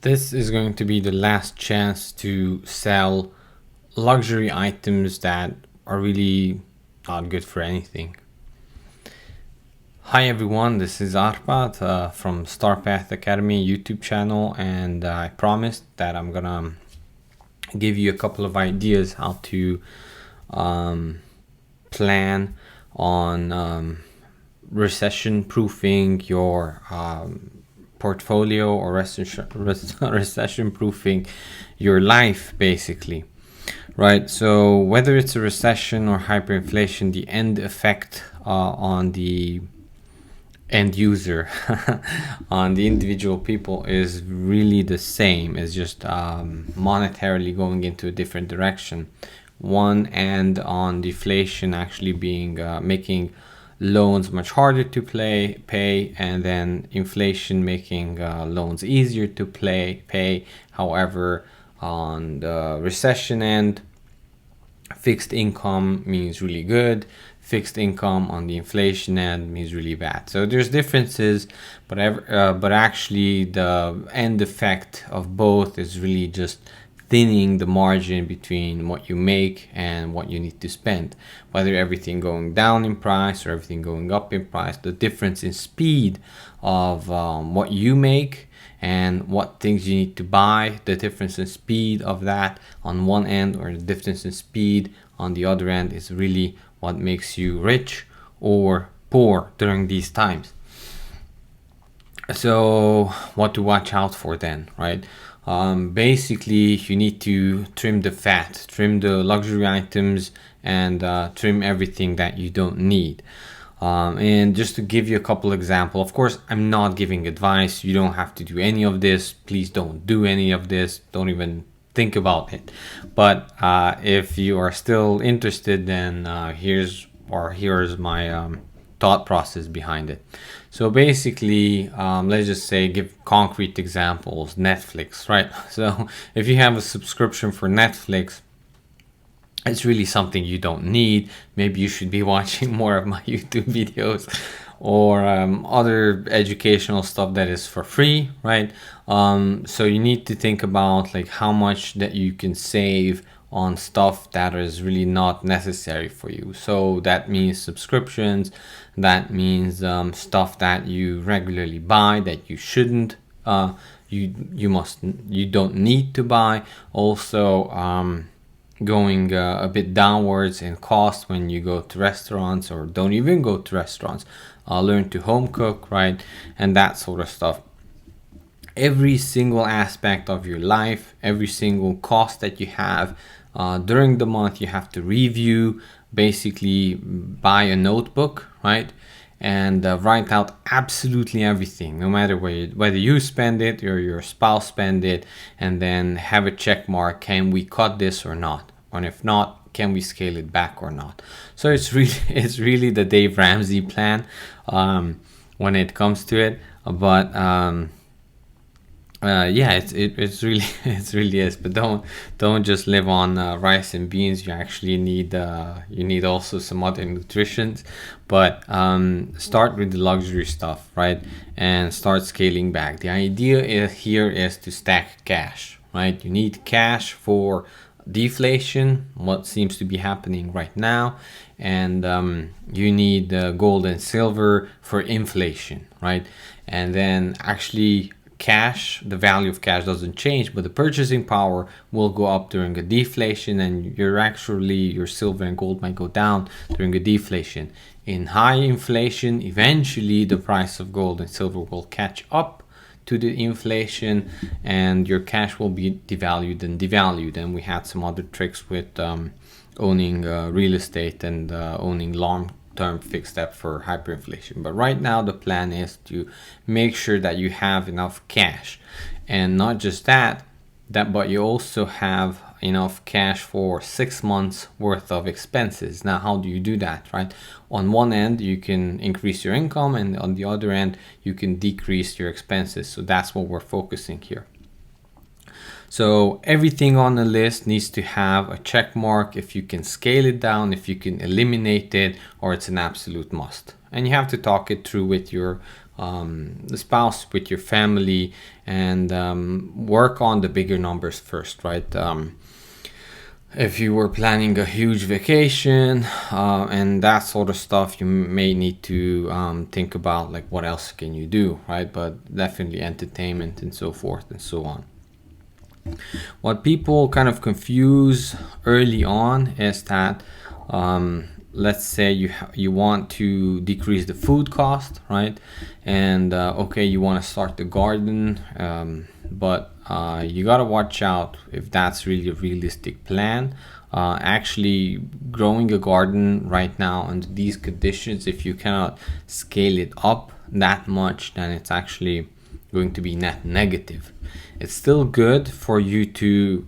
This is going to be the last chance to sell luxury items that are really not good for anything. Hi everyone, this is Arpad from Starpath Academy YouTube channel, and I promised that I'm gonna give you a couple of ideas how to plan on recession proofing your portfolio, or recession proofing your life, basically, right? So whether it's a recession or hyperinflation, the end effect on the end user on the individual people is really the same. It's just monetarily going into a different direction. One end on deflation actually being making loans much harder to pay, and then inflation making loans easier to pay. However, on the recession end, fixed income means really good. Fixed income on the inflation end means really bad. So there's differences, but actually the end effect of both is really just thinning the margin between what you make and what you need to spend. Whether everything going down in price or everything going up in price, the difference in speed of what you make and what things you need to buy, the difference in speed of that on one end, or the difference in speed on the other end, is really what makes you rich or poor during these times. So what to watch out for then, right? Basically, you need to trim the fat, trim the luxury items, and trim everything that you don't need. And just to give you a couple examples, of course, I'm not giving advice. You don't have to do any of this. Please don't do any of this. Don't even think about it. But if you are still interested, then here's my thought process behind it. So basically, let's just say, give concrete examples. Netflix, right? So if you have a subscription for Netflix, it's really something you don't need. Maybe you should be watching more of my YouTube videos, or other educational stuff that is for free, right? So you need to think about like how much that you can save on stuff that is really not necessary for you. So that means subscriptions, that means stuff that you regularly buy that you shouldn't, you don't need to buy. Also, going a bit downwards in cost when you go to restaurants, or don't even go to restaurants. Learn to home cook, right? And that sort of stuff. Every single aspect of your life, every single cost that you have during the month, you have to review. Basically, buy a notebook, right? And write out absolutely everything, no matter whether you spend it or your spouse spend it, and then have a check mark. Can we cut this or not? And if not, can we scale it back or not? So it's really the Dave Ramsey plan when it comes to it. But yeah, it's really it really is. But don't just live on rice and beans. You actually need also some other nutritions. But start with the luxury stuff, right? And start scaling back. The idea here is to stack cash, right? You need cash for deflation, what seems to be happening right now, and you need gold and silver for inflation, right? And then actually cash, the value of cash doesn't change, but the purchasing power will go up during a deflation, and your silver and gold might go down during a deflation. In high inflation, eventually the price of gold and silver will catch up to the inflation, and your cash will be devalued. And we had some other tricks with owning real estate and owning long-term fixed debt for hyperinflation. But right now the plan is to make sure that you have enough cash, and not just that, but you also have enough cash for 6 months worth of expenses. Now, how do you do that, right? On one end, you can increase your income, and on the other end, you can decrease your expenses. So that's what we're focusing here. So everything on the list needs to have a check mark if you can scale it down, if you can eliminate it, or it's an absolute must. And you have to talk it through with your the spouse, with your family, and work on the bigger numbers first, right? If you were planning a huge vacation and that sort of stuff, you may need to think about like what else can you do, right? But definitely entertainment and so forth and so on. What people kind of confuse early on is that let's say you want to decrease the food cost, right? And okay, you want to start the garden, but you got to watch out if that's really a realistic plan. Actually growing a garden right now under these conditions, if you cannot scale it up that much, then it's actually going to be net negative. It's still good for you to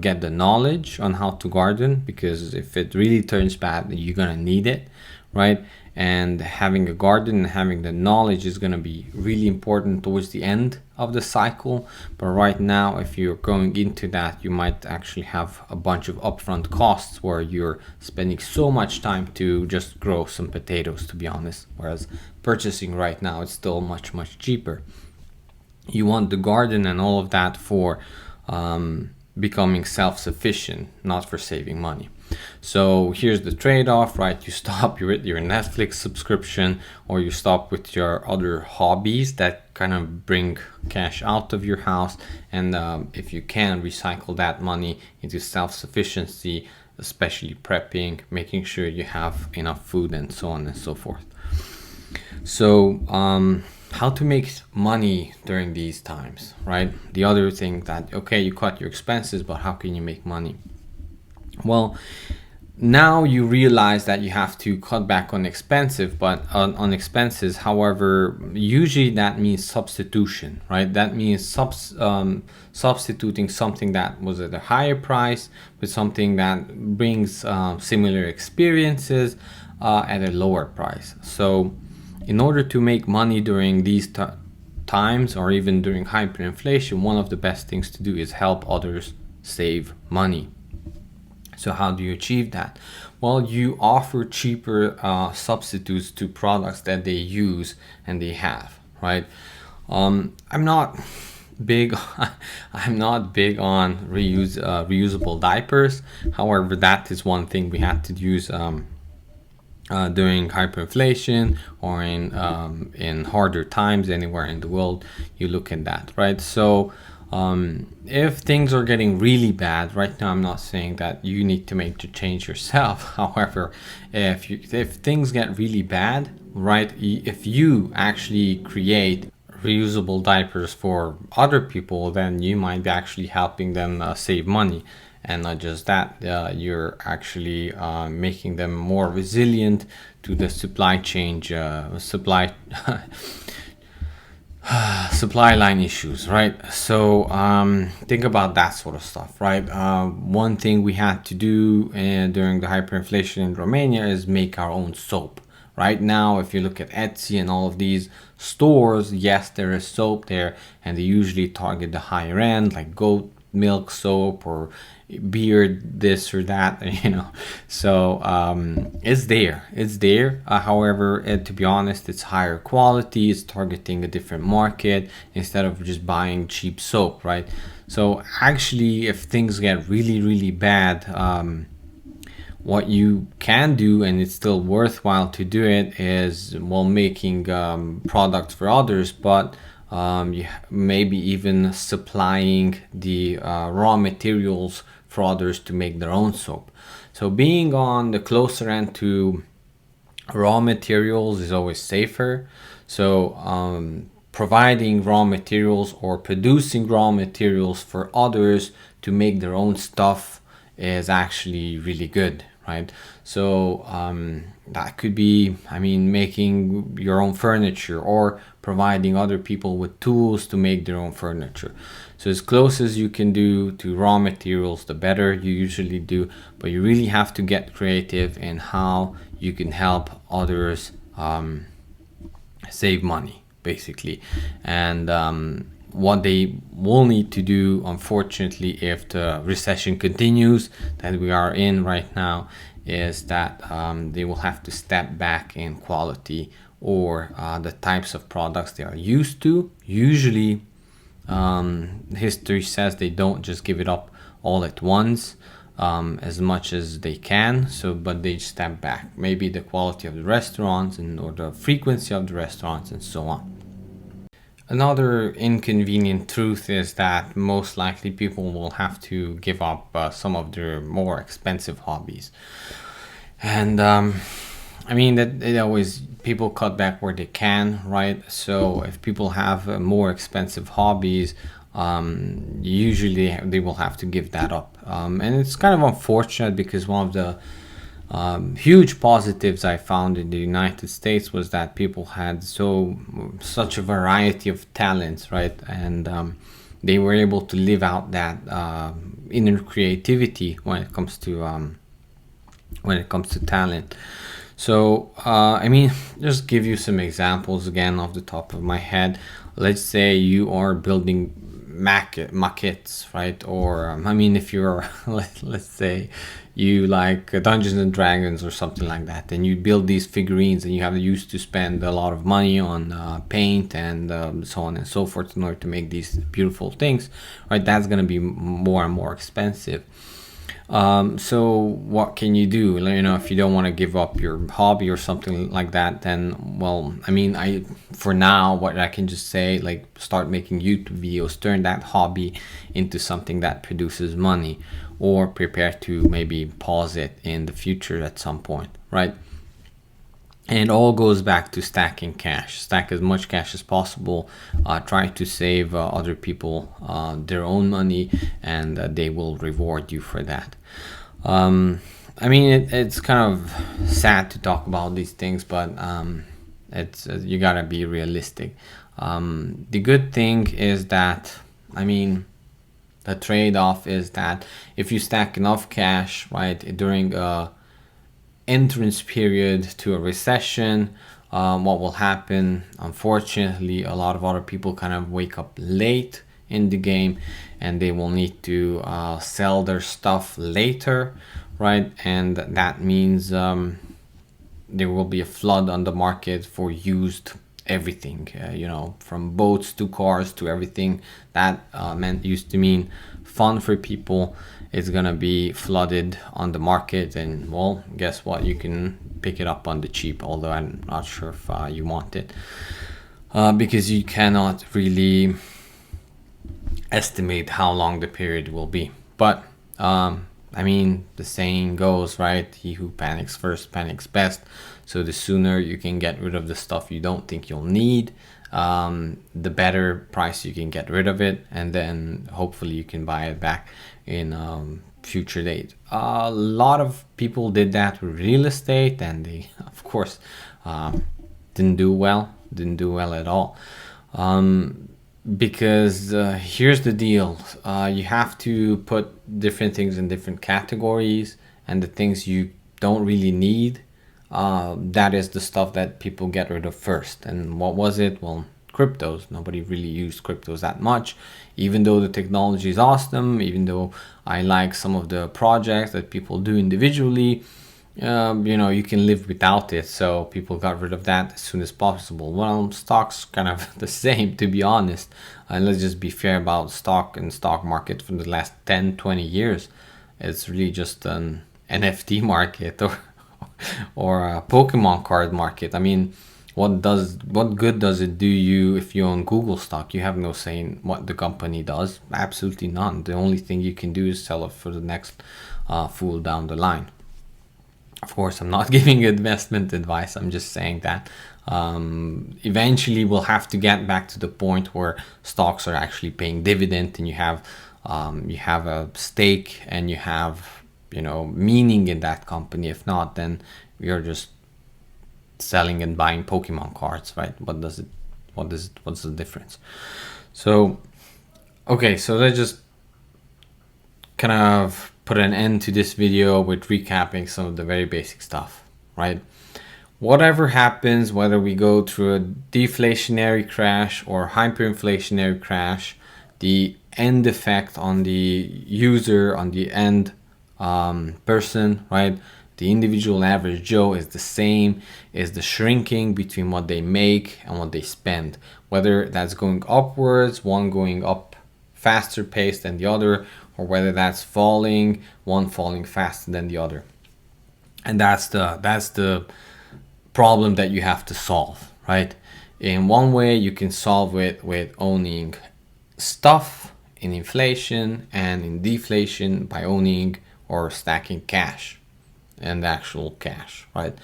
get the knowledge on how to garden, because if it really turns bad, you're gonna need it, right? And having a garden and having the knowledge is gonna be really important towards the end of the cycle. But right now, if you're going into that, you might actually have a bunch of upfront costs where you're spending so much time to just grow some potatoes, to be honest. Whereas purchasing right now, it's still much, much cheaper. You want the garden and all of that for becoming self-sufficient, not for saving money. So here's the trade-off, right? You stop your Netflix subscription, or you stop with your other hobbies that kind of bring cash out of your house, and if you can, recycle that money into self-sufficiency, especially prepping, making sure you have enough food, and so on and so forth. So how to make money during these times, right? The other thing that, okay, you cut your expenses, but how can you make money? Well, now you realize that you have to cut back on expenses. However, usually that means substitution, right? That means substituting something that was at a higher price with something that brings similar experiences at a lower price. So in order to make money during these times, or even during hyperinflation, one of the best things to do is help others save money. So how do you achieve that? Well, you offer cheaper substitutes to products that they use and they have, right? I'm not big on reusable diapers. However, that is one thing we had to use during hyperinflation, or in harder times anywhere in the world. You look at that, right? So if things are getting really bad right now, I'm not saying that you need to make the change yourself. However, if things get really bad, right, if you actually create reusable diapers for other people, then you might be actually helping them save money. And not just that, you're actually making them more resilient to the supply line issues, right? So think about that sort of stuff, right? One thing we had to do during the hyperinflation in Romania is make our own soap. Right now, if you look at Etsy and all of these stores, yes, there is soap there, and they usually target the higher end, like goat milk soap or beard this or that, so it's there. However, to be honest, it's higher quality, it's targeting a different market instead of just buying cheap soap, right? So actually, if things get really, really bad, what you can do, and it's still worthwhile to do it, is, well, making products for others, but maybe even supplying the raw materials for others to make their own soap. So being on the closer end to raw materials is always safer. So providing raw materials or producing raw materials for others to make their own stuff is actually really good, right? So that could be, making your own furniture, or providing other people with tools to make their own furniture. So as close as you can do to raw materials, the better you usually do. But you really have to get creative in how you can help others save money, basically. And what they will need to do, unfortunately, if the recession continues that we are in right now, is that they will have to step back in quality, or the types of products they are used to. Usually, history says they don't just give it up all at once, as much as they can. So, but they step back. Maybe the quality of the restaurants or the frequency of the restaurants and so on. Another inconvenient truth is that most likely people will have to give up some of their more expensive hobbies. And I mean that it always, people cut back where they can, right? So if people have more expensive hobbies, usually they will have to give that up. And it's kind of unfortunate because one of the huge positives I found in the United States was that people had such a variety of talents, right? And they were able to live out that inner creativity when it comes to talent. So I mean, just give you some examples again off the top of my head. Let's say you are building maquettes, right? Or I mean, if you're let's say you like Dungeons and Dragons or something like that, and you build these figurines, and you have used to spend a lot of money on paint and so on and so forth in order to make these beautiful things, right? That's going to be more and more expensive. So what can you do? You know, if you don't want to give up your hobby or something like that, then, well, I mean, for now, what I can just say, like, start making YouTube videos, turn that hobby into something that produces money, or prepare to maybe pause it in the future at some point, right? And it all goes back to stacking cash. Stack as much cash as possible. Try to save other people their own money, and they will reward you for that. I mean, it's kind of sad to talk about these things, but it's you gotta be realistic. The good thing is that, I mean, the trade-off is that if you stack enough cash, right, during a entrance period to a recession, what will happen, unfortunately, a lot of other people kind of wake up late in the game, and they will need to sell their stuff later, right? And that means there will be a flood on the market for used everything, you know, from boats to cars to everything that used to mean fun for people. It's gonna be flooded on the market, and, well, guess what, you can pick it up on the cheap, although I'm not sure if you want it, because you cannot really estimate how long the period will be. But I mean, the saying goes, right, he who panics first panics best. So the sooner you can get rid of the stuff you don't think you'll need, the better price you can get rid of it, and then hopefully you can buy it back in future date. A lot of people did that with real estate, and they, of course, didn't do well at all. Because here's the deal, you have to put different things in different categories, and the things you don't really need, that is the stuff that people get rid of first. And what was it? Well, cryptos. Nobody really used cryptos that much, even though the technology is awesome, even though I like some of the projects that people do individually. You know, you can live without it, so people got rid of that as soon as possible. Well, stocks kind of the same, to be honest. And let's just be fair about stock and stock market for the last 10-20 years. It's really just an NFT market or a Pokemon card market. I mean, what good does it do you if you own Google stock? You have no say in what the company does. Absolutely none. The only thing you can do is sell it for the next fool down the line. Of course, I'm not giving investment advice. I'm just saying that eventually we'll have to get back to the point where stocks are actually paying dividend, and you have a stake, and you have, you know, meaning in that company. If not, then you're just selling and buying Pokemon cards, right? What's the difference? So, okay, so let's just kind of put an end to this video with recapping some of the very basic stuff, right? Whatever happens, whether we go through a deflationary crash or hyperinflationary crash, the end effect on the user, on the end person, right, The individual average Joe is the same, is the shrinking between what they make and what they spend, whether that's going upwards, one going up faster pace than the other, or whether that's falling, one falling faster than the other. And that's the problem that you have to solve, right? In one way, you can solve it with owning stuff in inflation, and in deflation by owning or stacking cash and actual cash, right?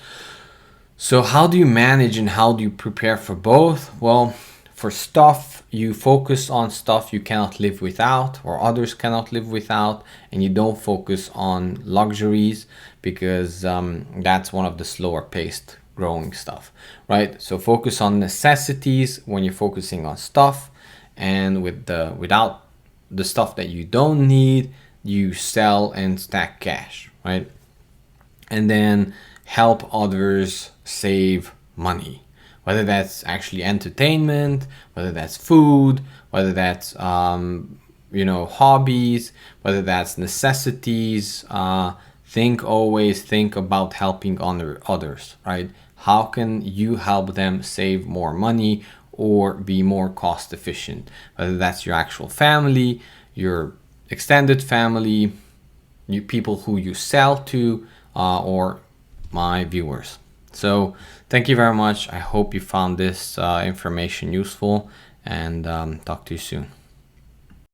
So how do you manage and how do you prepare for both? Well, for stuff, you focus on stuff you cannot live without or others cannot live without, and you don't focus on luxuries because that's one of the slower paced growing stuff, right? So focus on necessities when you're focusing on stuff, and without the stuff that you don't need, you sell and stack cash, right? And then help others save money, whether that's actually entertainment, whether that's food, whether that's hobbies, whether that's necessities. Always think about helping others, right? How can you help them save more money or be more cost efficient? Whether that's your actual family, your extended family, you people who you sell to, or my viewers. So thank you very much. I hope you found this information useful, and talk to you soon.